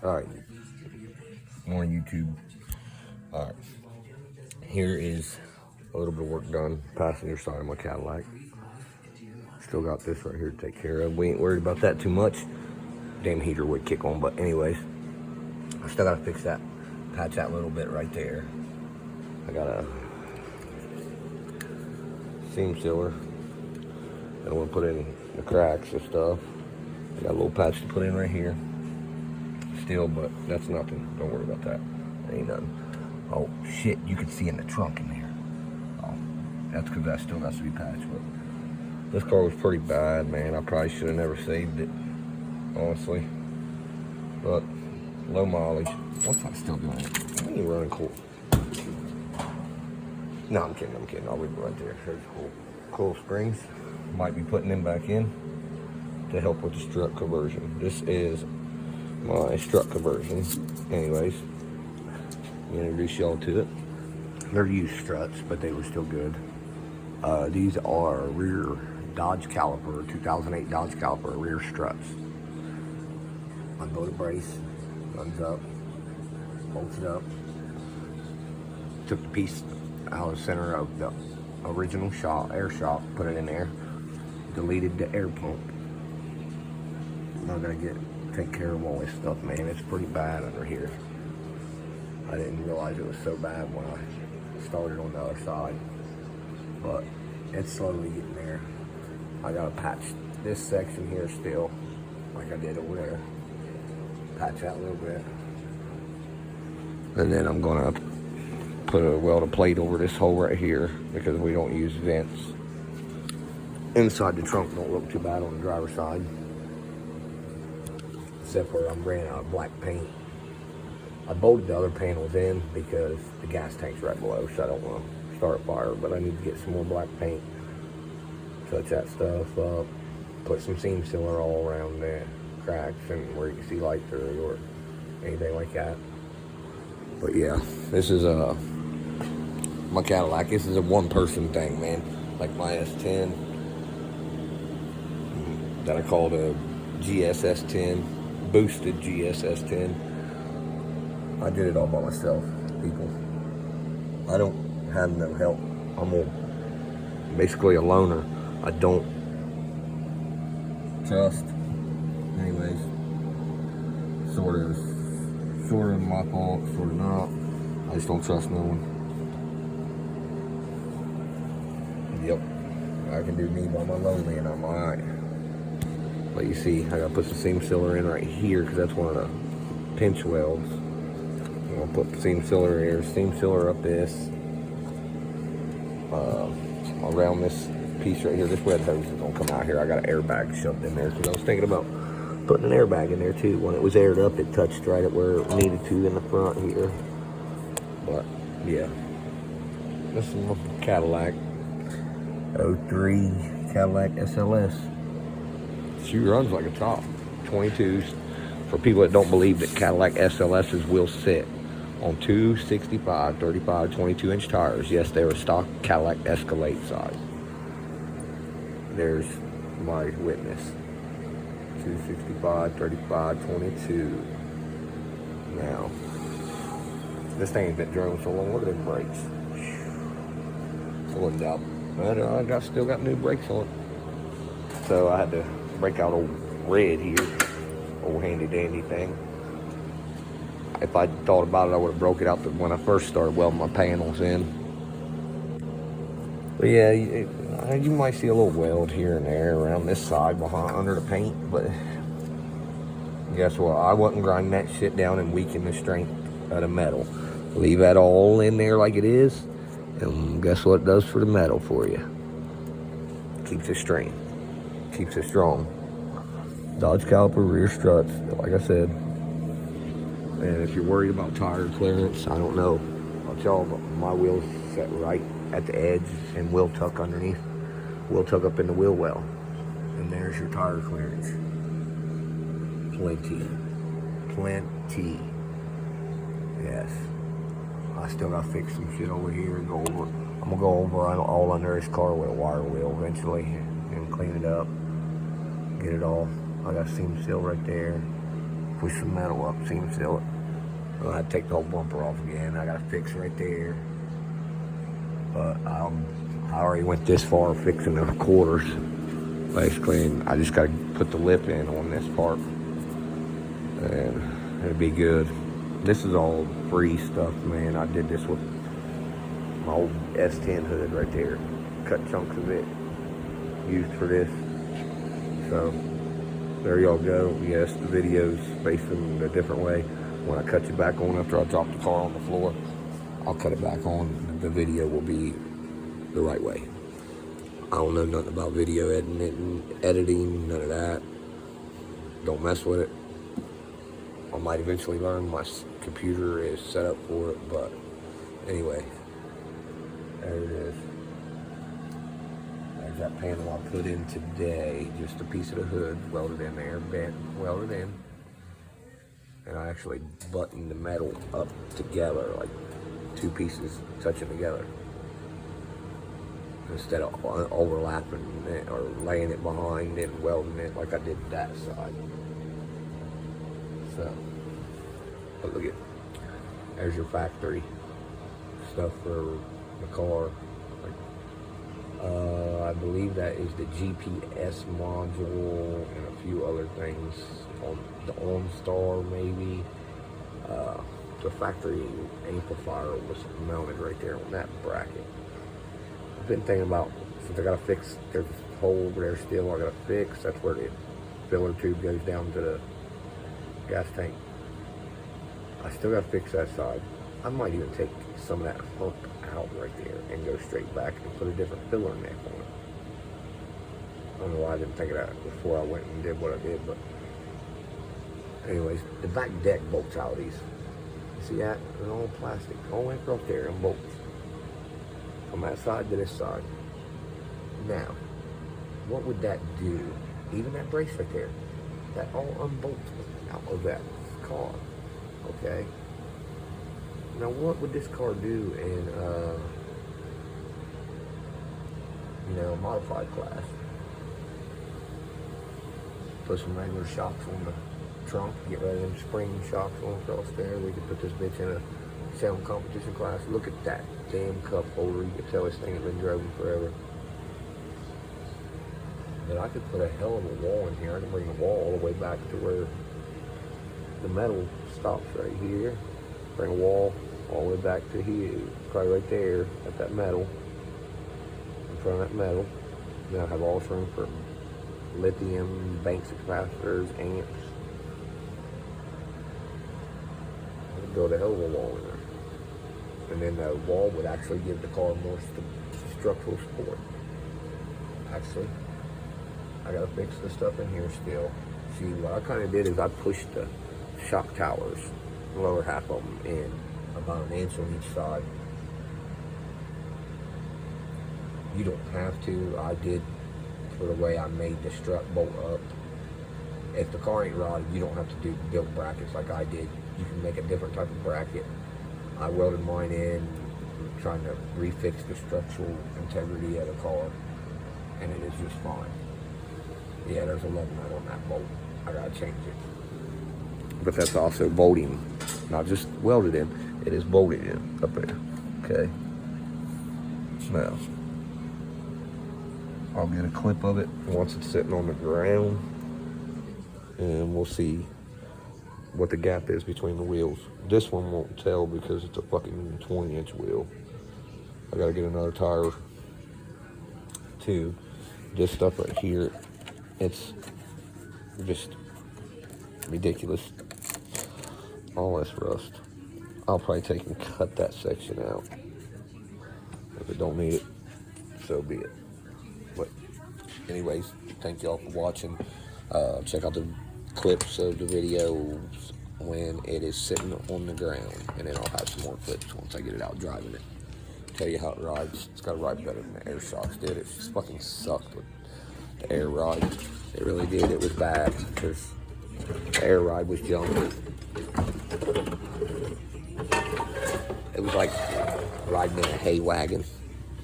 Alright, morning YouTube. Alright, here is a little bit of work done, passenger side of my Cadillac. Still got this right here to take care of. We ain't worried about that too much. Damn heater would kick on, but anyways, I still gotta fix that, patch that little bit right there. I got a seam sealer. I don't want to put in the cracks and stuff. I got a little patch to put in right here. Still, but that's nothing. Don't worry about that. Ain't nothing. Oh shit, you can see in the trunk in there. Oh, that's because that still has to be patched. But this car was pretty bad, man. I probably should have never saved it, honestly. But low mileage. What's I still doing it? I ain't running cool. No, I'm kidding. I'll leave it right there. There's cool springs. Might be putting them back in to help with the strut conversion. This is my strut conversion. Anyways, I'm gonna introduce y'all to it. They're used struts, but they were still good. These are rear Dodge caliper, 2008 Dodge caliper rear struts. Unbolted brace, runs up, bolts it up. Took the piece out of the center of the original air shock, put it in there. Deleted the air pump. I'm not gonna take care of all this stuff, man. It's pretty bad under here. I didn't realize it was so bad when I started on the other side, but it's slowly getting there. I gotta patch this section here still, like I did over there. Patch that a little bit, and then I'm gonna weld a plate over this hole right here because we don't use vents. Inside the trunk don't look too bad on the driver's side, except where I'm running out of black paint. I bolted the other panels in because the gas tank's right below, so I don't want to start a fire, but I need to get some more black paint. Touch that stuff up, put some seam sealer all around the cracks and where you can see light through or anything like that. But yeah, this is my Cadillac. This is a one-person thing, man. Like my S10 that I called a GSS10, boosted GSS10. I did it all by myself, people. I don't have no help. I'm basically a loner. I don't trust. Anyways, sort of my fault, sort of not. I just don't trust no one. Yep, I can do me by my lonely and I'm alright. But you see, I gotta put some seam sealer in right here because that's one of the pinch welds. I'm gonna put the seam sealer here, seam sealer up this, around this piece right here. This red hose is gonna come out here. I got an airbag shoved in there because I was thinking about putting an airbag in there too. When it was aired up, it touched right at where it needed to in the front here. But yeah, this is my Cadillac 03 Cadillac SLS. She runs like a top. 22s. For people that don't believe that Cadillac SLSs will sit on 265, 35, 22-inch tires. Yes, they're a stock Cadillac Escalade size. There's my witness. 265, 35, 22. Now, this thing ain't been driven so long. Look at them brakes. Pulling up. I still got new brakes on it. So I had to break out old red here. Old handy dandy thing. If I thought about it, I would have broke it out when I first started welding my panels in. But yeah, you might see a little weld here and there around this side behind under the paint, but guess what? I wasn't grinding that shit down and weakening the strength of the metal. Leave that all in there like it is, and guess what it does for the metal for you? Keeps it straight, keeps it strong. Dodge caliper rear struts, like I said. And if you're worried about tire clearance, I don't know about y'all, but my wheel's set right at the edge and wheel tuck underneath. Wheel tuck up in the wheel well. And there's your tire clearance. Plenty. Yes. I still gotta fix some shit over here and go over. I'm gonna go over all under this car with a wire wheel eventually and clean it up. Get it all. I got seam seal right there. push some metal up, seam seal it. I'll have to take the whole bumper off again. I gotta fix right there. But I already went this far fixing the quarters, basically, and I just gotta put the lip in on this part, and it'll be good. This is all free stuff, man. I did this with my old S10 hood right there. Cut chunks of it, used for this. So there y'all go. Yes, the video's facing a different way. When I cut you back on after I drop the car on the floor, I'll cut it back on. The video will be the right way. I don't know nothing about video editing, none of that. Don't mess with it. I might eventually learn. My computer is set up for it, but anyway, there it is. There's that panel I put in today. Just a piece of the hood welded in there, bent, welded in. And I actually buttoned the metal up together, like two pieces touching together, instead of overlapping it or laying it behind and welding it like I did that side. So, but look at, there's your factory stuff for the car. I believe that is the GPS module and a few other things on the OnStar maybe. The factory amplifier was mounted right there on that bracket. I've been thinking about, since I gotta fix, there's a hole over there still I gotta fix. That's where the filler tube goes down to the gas tank. I still gotta fix that side. I might even take some of that hump out right there and go straight back and put a different filler neck on it. I don't know why I didn't think of that before I went and did what I did, but anyways, the back deck bolts out of these. You see that? They're all plastic, all the way across there and bolts. From that side to this side. Now, what would that do? Even that brace right there, that all unbolts out of that car, okay? Now, what would this car do in, modified class? Put some regular shocks on the trunk, get rid of them spring shocks on across there. We could put this bitch in a sound competition class. Look at that damn cup holder. You could tell this thing has been driven forever. But I could put a hell of a wall in here. I can bring the wall all the way back to where the metal stops right here. Bring a wall all the way back to here, probably right there at that metal, in front of that metal. Then I have all this room for lithium, banks of capacitors, amps. I could build a hell of a wall in there. And then the wall would actually give the car more structural support. Actually, I gotta fix the stuff in here still. See, what I kind of did is I pushed the shock towers, the lower half of them, in about an inch on each side. You don't have to. I did for the way I made the strut bolt up. If the car ain't rotted, you don't have to build brackets like I did. You can make a different type of bracket. I welded mine in, trying to refix the structural integrity of the car, and it is just fine. Yeah, there's a lug nut on that bolt. I gotta change it. But that's also bolting, not just welded in, it is bolted in up there. Okay. Now, I'll get a clip of it once it's sitting on the ground, and we'll see what the gap is between the wheels. This one won't tell because it's a fucking 20-inch wheel. I gotta get another tire too. This stuff right here, it's just ridiculous. All this rust. I'll probably take and cut that section out. If it don't need it, so be it. But anyways, thank y'all for watching. Check out the clips of the videos when it is sitting on the ground, and then I'll have some more clips once I get it out driving it. Tell you how it rides. It's got to ride better than the air shocks did. It just fucking sucked with the air ride. It really did. It was bad because the air ride was junk. It was like riding in a hay wagon,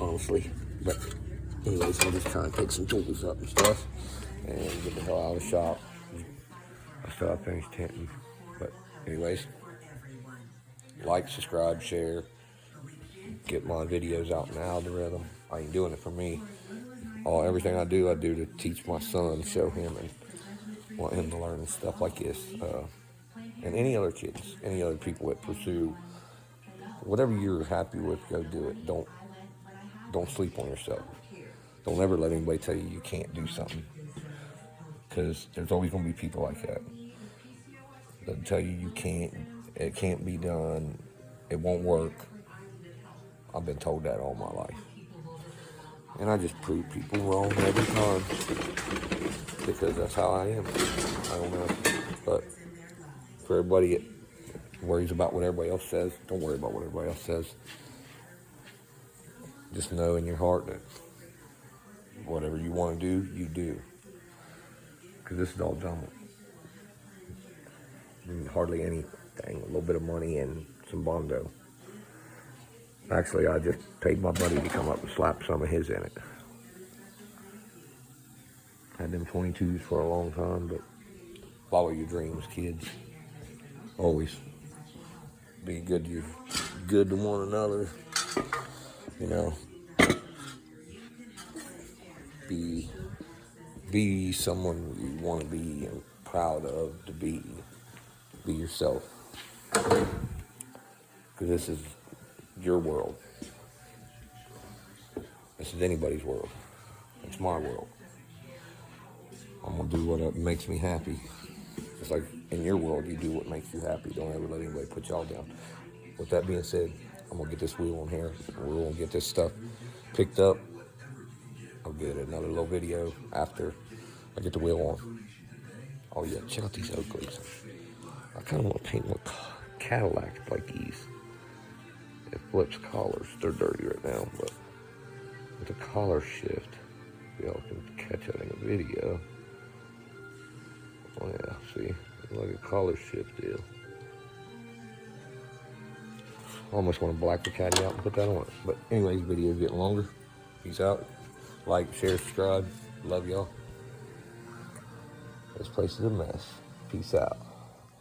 honestly. But anyways, I'm just trying to take some tools up and stuff and get the hell out of the shop. I still have finished tinting. Anyways, like, subscribe, share, get my videos out in the algorithm. I ain't doing it for me. Everything I do to teach my son, show him, and want him to learn stuff like this. And any other kids, any other people that pursue whatever you're happy with, go do it. Don't sleep on yourself. Don't ever let anybody tell you can't do something, because there's always going to be people like that. They'll tell you can't, it can't be done, it won't work. I've been told that all my life. And I just prove people wrong every time, because that's how I am. I don't know. But for everybody that worries about what everybody else says, don't worry about what everybody else says. Just know in your heart that whatever you want to do, you do. Because this is all done. Hardly anything. A little bit of money and some Bondo. Actually, I just paid my buddy to come up and slap some of his in it. Had them 22s for a long time, but follow your dreams, kids. Always be good to one another. You know, be someone you want to be and proud of to be. Be yourself. Because this is your world. This is anybody's world. It's my world. I'm going to do what makes me happy. Just like in your world, you do what makes you happy. Don't ever let anybody put y'all down. With that being said, I'm going to get this wheel on here. We're going to get this stuff picked up. I'll get another little video after I get the wheel on. Oh yeah, check out these Oakleys. I kind of want to paint one Cadillac like these. It flips collars. They're dirty right now, but with a collar shift, y'all can catch it in the video. Oh yeah, see, like a collar shift deal. I almost want to black the caddy out and put that on it. But anyways, video's getting longer. Peace out. Like, share, subscribe. Love y'all. This place is a mess. Peace out.